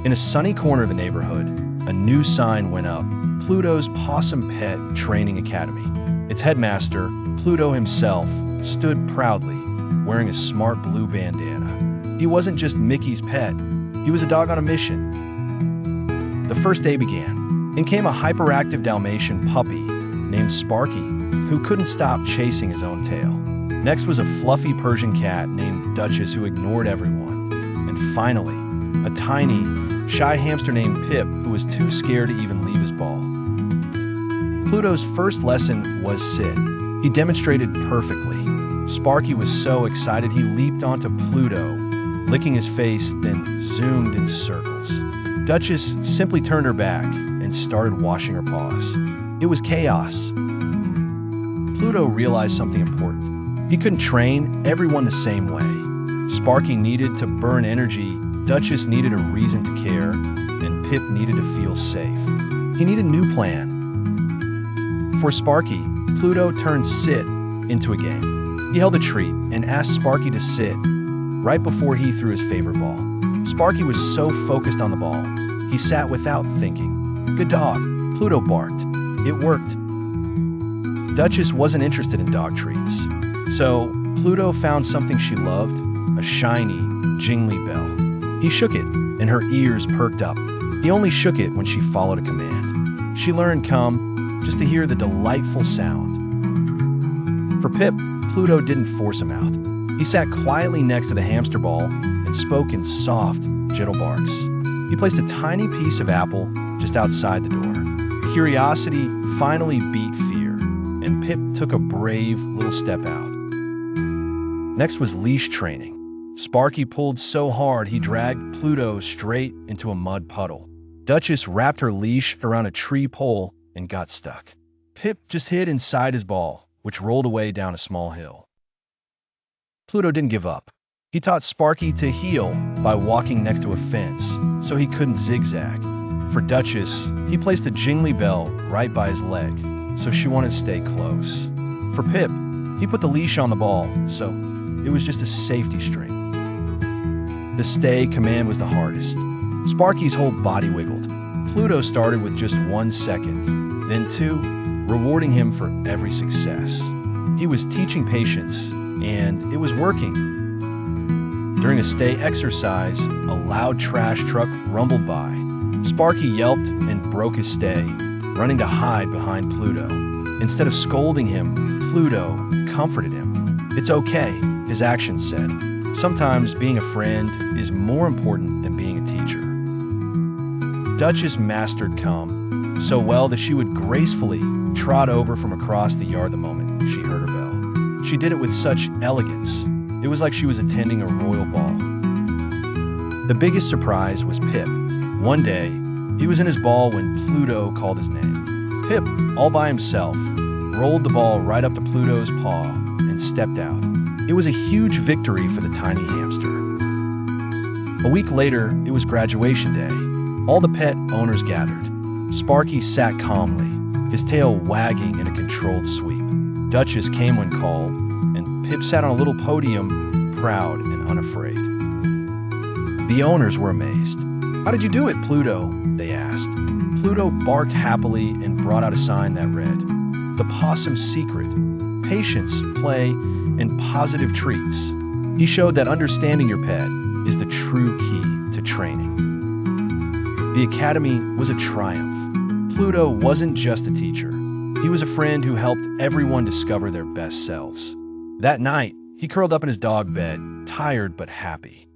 In a sunny corner of the neighborhood, a new sign went up: Pluto's Pawsome Pet Training Academy. Its headmaster, Pluto himself, stood proudly, wearing a smart blue bandana. He wasn't just Mickey's pet, he was a dog on a mission. The first day began. In came a hyperactive Dalmatian puppy named Sparky, who couldn't stop chasing his own tail. Next was a fluffy Persian cat named Duchess, who ignored everyone. And finally, a tiny, shy hamster named Pip, who was too scared to even leave his ball. Pluto's first lesson was sit. He demonstrated perfectly. Sparky was so excited he leaped onto Pluto, licking his face, then zoomed in circles. Duchess simply turned her back and started washing her paws. It was chaos. Pluto realized something important. He couldn't train everyone the same way. Sparky needed to burn energy, Duchess needed a reason to care, and Pip needed to feel safe. He needed a new plan. For Sparky, Pluto turned sit into a game. He held a treat and asked Sparky to sit right before he threw his favorite ball. Sparky was so focused on the ball, he sat without thinking. "Good dog," Pluto barked. It worked. Duchess wasn't interested in dog treats, so Pluto found something she loved: a shiny, jingly bell. He shook it, and her ears perked up. He only shook it when she followed a command. She learned come just to hear the delightful sound. For Pip, Pluto didn't force him out. He sat quietly next to the hamster ball and spoke in soft, gentle barks. He placed a tiny piece of apple just outside the door. Curiosity finally beat fear, and Pip took a brave little step out. Next was leash training. Sparky pulled so hard he dragged Pluto straight into a mud puddle. Duchess wrapped her leash around a tree pole and got stuck. Pip just hid inside his ball, which rolled away down a small hill. Pluto didn't give up. He taught Sparky to heel by walking next to a fence so he couldn't zigzag. For Duchess, he placed a jingly bell right by his leg so she wanted to stay close. For Pip, he put the leash on the ball so it was just a safety string. The stay command was the hardest. Sparky's whole body wiggled. Pluto started with just 1 second, then 2, rewarding him for every success. He was teaching patience, and it was working. During a stay exercise, a loud trash truck rumbled by. Sparky yelped and broke his stay, running to hide behind Pluto. Instead of scolding him, Pluto comforted him. "It's okay," his actions said. "Sometimes being a friend is more important than being a teacher." Duchess mastered calm so well that she would gracefully trot over from across the yard the moment she heard her bell. She did it with such elegance. It was like she was attending a royal ball. The biggest surprise was Pip. One day, he was in his ball when Pluto called his name. Pip, all by himself, rolled the ball right up to Pluto's paw and stepped out. It was a huge victory for the tiny hamster. A week later, it was graduation day. All the pet owners gathered. Sparky sat calmly, his tail wagging in a controlled sweep. Duchess came when called, and Pip sat on a little podium, proud and unafraid. The owners were amazed. "How did you do it, Pluto?" they asked. Pluto barked happily and brought out a sign that read, "The Pawsome Secret: Patience, Play, and Positive Treats." He showed that understanding your pet is the true key to training. The academy was a triumph. Pluto wasn't just a teacher. He was a friend who helped everyone discover their best selves. That night, he curled up in his dog bed, tired but happy.